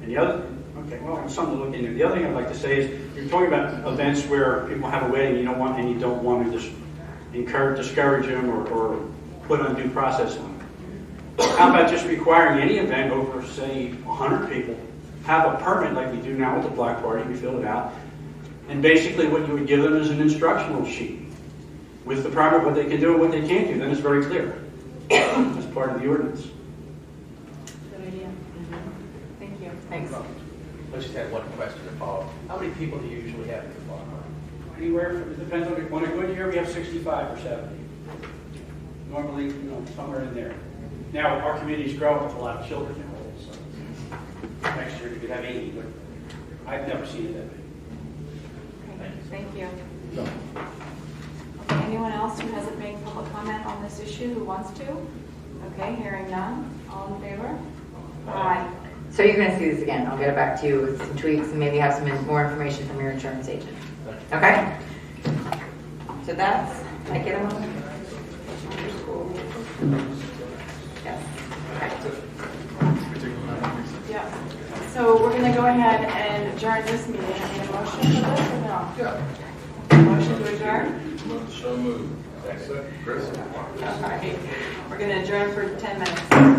And the other, okay, well, something to look into. The other thing I'd like to say is, you're talking about events where people have a wedding, you don't want to just discourage them or put undue process on them. How about just requiring any event over, say, 100 people, have a permit like we do now with the block party, we fill it out, and basically what you would give them is an instructional sheet with the private, what they can do and what they can't do, then it's very clear. As part of the ordinance. Good idea. Thank you. Thanks. Let's just have one question to follow. How many people do you usually have at the block party? Anywhere, it depends on a good year, we have 65 or 70. Normally, somewhere in there. Now, our community's growing with a lot of children now, so next year we could have 80, but I've never seen it that big. Okay, thank you. Okay, anyone else who hasn't made public comment on this issue who wants to? Okay, hearing none. All in favor? Aye. So you're going to see this again. I'll get it back to you with some tweaks and maybe have some more information from your insurance agent. Okay? So that's, can I get a moment? Yes. Yeah. So we're going to go ahead and adjourn this meeting. I need a motion for this or no? Yeah. Motion to adjourn? So moved. Chris? All right. We're going to adjourn for 10 minutes.